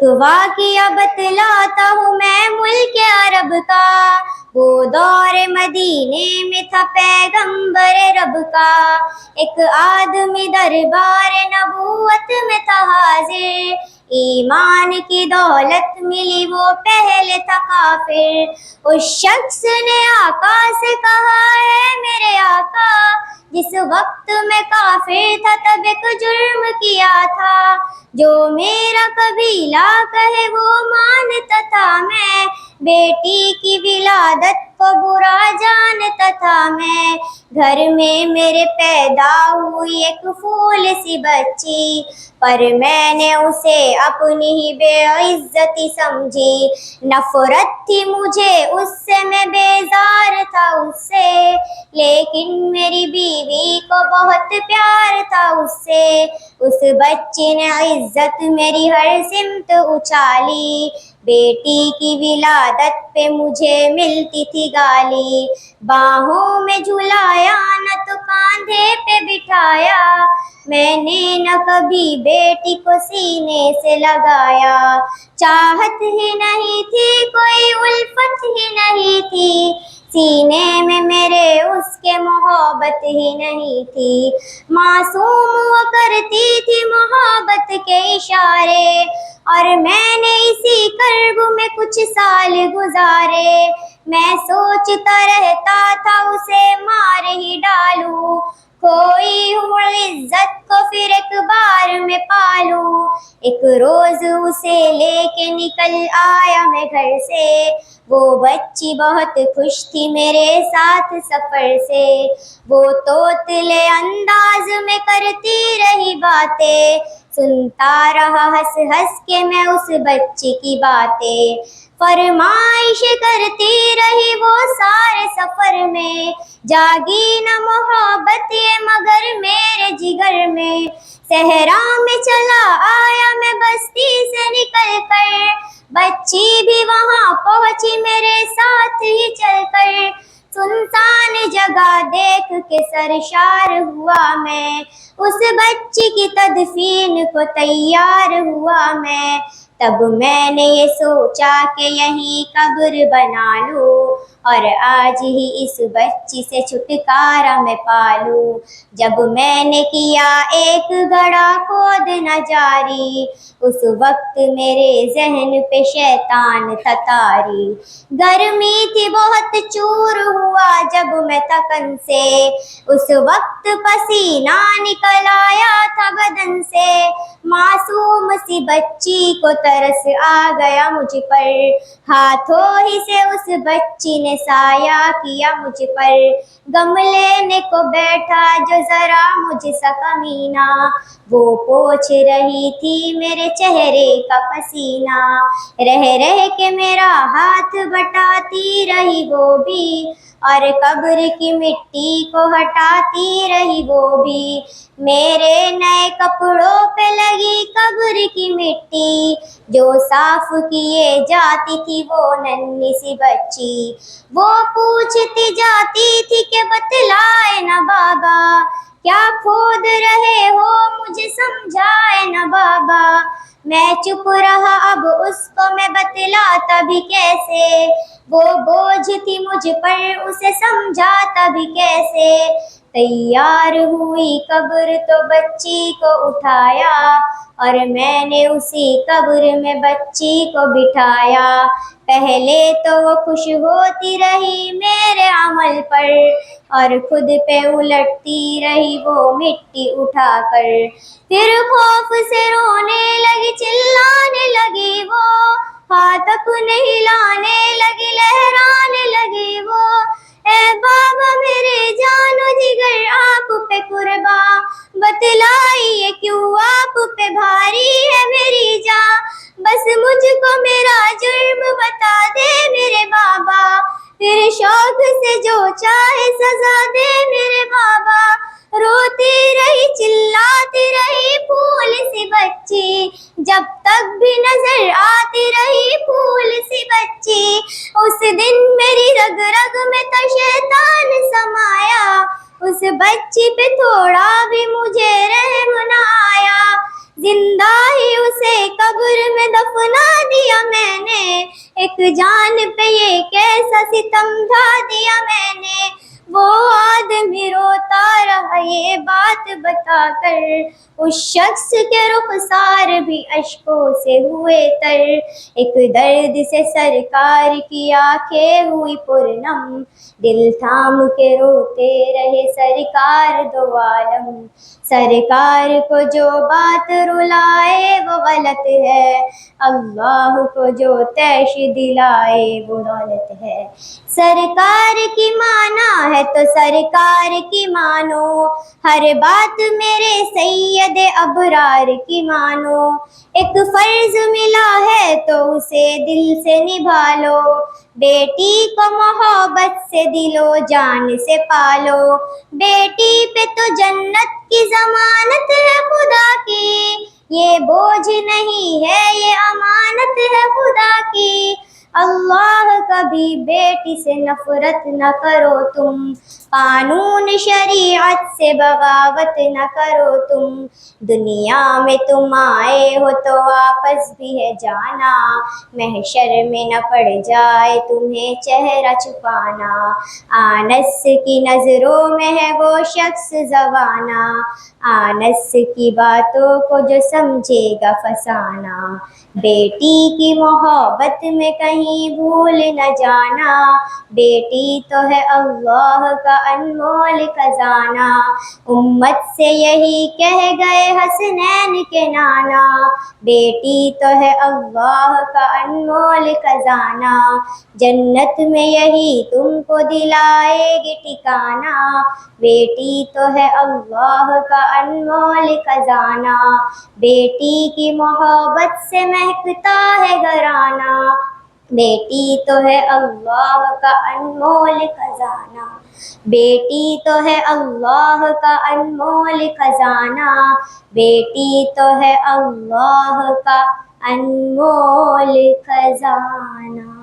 एक वाक़िया बतलाता हूँ मैं मुल्क अरब का। वो दौर मदीने में था पैगंबर रब का। एक आदमी दरबार नबूवत में था हाजिर। ईमान की दौलत मिली वो पहले था काफिर। उस शख्स ने आका से कहा, है मेरे आका, जिस वक्त मैं काफिर था तब एक जुर्म किया था। जो मेरा कबीला कहे वो मानता था मैं। बेटी की विलादत को बुरा जानता था मैं। घर में मेरे पैदा हुई एक फूल सी बच्ची, पर मैंने उसे अपनी ही बेइज्जती समझी। नफरत थी मुझे उससे, मैं बेजार था उससे, लेकिन मेरी बीवी को बहुत प्यार था उससे। उस बच्चे ने इज्जत मेरी हर सिमत उछाली। बेटी की विलादत पे मुझे मिलती थी गाली। बाहों में झुलाया न तो कांधे पे बिठाया, मैंने न कभी बेटी को सीने से लगाया। चाहत ही नहीं थी कोई, उल्फत ही नहीं थी, सीने में मेरे उसके मोहब्बत ही नहीं थी। मासूम वो करती थी मोहब्बत के इशारे, और मैंने इसी कर्ब में कुछ साल गुजारे। मैं सोचता रहता था उसे मार ही डालूं, खोई हूँ इज्जत को फिर एक बार में पालूं। एक रोज उसे लेके निकल आया मैं घर से। वो बच्ची बहुत खुश थी मेरे साथ सफर से। वो तोतले अंदाज में करती रही बातें, सुनता रहा हंस हंस के मैं उस बच्ची की बातें। फरमाइश करती रही वो सारे सफर में, जागी न मोहब्बत ये मगर मेरे जिगर में। सहरा में चला आया मैं बस्ती से निकल कर, बच्ची भी वहाँ पहुँची मेरे साथ ही चलकर। सुनसान जगह देख के सरशार हुआ मैं, उस बच्ची की तदफीन को तैयार हुआ मैं। तब मैंने ये सोचा कि यहीं कब्र बना लूं, और आज ही इस बच्ची से छुटकारा मैं पालूं। जब मैंने किया एक घड़ा खोद न जारी, उस वक्त मेरे जहन पे शैतान था तारी। गर्मी थी बहुत चूर हुआ जब मैं तकन से, उस वक्त पसीना निकल आया था बदन से। मासूम सी बच्ची को तरस आ गया मुझ पर, हाथों ही से उस बच्ची ने साया किया मुझ पर। गम लेने को बैठा जो जरा मुझसे कमीना, वो पोंछ रही थी मेरे चेहरे का पसीना। रह रह के मेरा हाथ बटाती रही वो भी, और कब्र की मिट्टी को हटाती रही वो भी। मेरे नए कपड़ों पे लगी कब्र की मिट्टी, जो साफ किए जाती थी वो नन्ही सी बच्ची। वो पूछती जाती थी कि बतलाए ना बाबा, क्या खोद रहे हो मुझे समझाए ना बाबा। मैं चुप रहा, अब उसको मैं बतलाता भी कैसे। वो बोझ थी मुझ पर, उसे समझाता भी कैसे। तैयार हुई कब्र तो बच्ची को उठाया, और मैंने उसी कब्र में बच्ची को बिठाया। पहले तो वो खुश होती रही मेरे अमल पर, और खुद पे उलटती रही वो मिट्टी उठाकर। फिर खौफ से रोने लगी, चिल्लाने लगी वो, हाथ अपने हिलाने लगी, लहराने लगी वो। ए बाबा मेरे जानो जिगर आप पे कुर्बा, बतलाइए क्यों आप पे भारी है मेरी जान। बस मुझको मेरा जुर्म बता दे मेरे बाबा, फिर शौक से जो चाहे सजा दे मेरे बाबा। रोती रही चिल्लाती रही फूल सी बच्ची, जब तक भी नजर आती रही फूल सी बच्ची। उस दिन मेरी रग रग में तो शैतान समाया, उस बच्ची पे थोड़ा भी मुझे रहम न आया। जिंदा ही उसे कब्र में दफना दिया मैंने, एक जान पे ये कैसा सितम ढा दिया मैंने। वो आदमी रोता रहा ये बात बताकर, उस शख्स के रुखसार भी अश्कों से हुए तर। एक दर्द से सरकार की आंखें हुई पुरनम, दिल थाम के रोते रहे सरकार दो आलम। सरकार को जो बात रुलाए वो गलत है, अल्लाह को जो तैश दिलाए वो दौलत है। सरकार की माना है तो सरकार की मानो, हर बात मेरे सैयद अबरार की मानो। एक फर्ज मिला है तो उसे दिल से निभा लो, बेटी को मोहब्बत से दिलो जान से पालो। बेटी पे तो जन्नत की जमानत है खुदा की, ये बोझ नहीं है ये अमानत है खुदा की। अल्लाह कभी बेटी से नफरत न करो तुम, कानून शरीयत से बगावत न करो तुम। दुनिया में तुम आए हो तो वापस भी है जाना, महशर में न पड़ जाए तुम्हें चेहरा छुपाना। आनस की नजरों में है वो शख्स जवाना, आनस की बातों को जो समझेगा फसाना। बेटी की मोहब्बत में कहीं भूल न जाना, बेटी तो है अल्लाह का अनमोल खजाना। उम्मत से यही कह गए हसनैन के नाना, बेटी तो है अल्लाह का अनमोल खजाना। जन्नत में यही तुमको दिलाएगी ठिकाना, बेटी तो है अल्लाह का अनमोल खजाना। बेटी की मोहब्बत से महकता है घराना, बेटी तो है अल्लाह का अनमोल खजाना। बेटी तो है अल्लाह का अनमोल खजाना, बेटी तो है अल्लाह का अनमोल खजाना।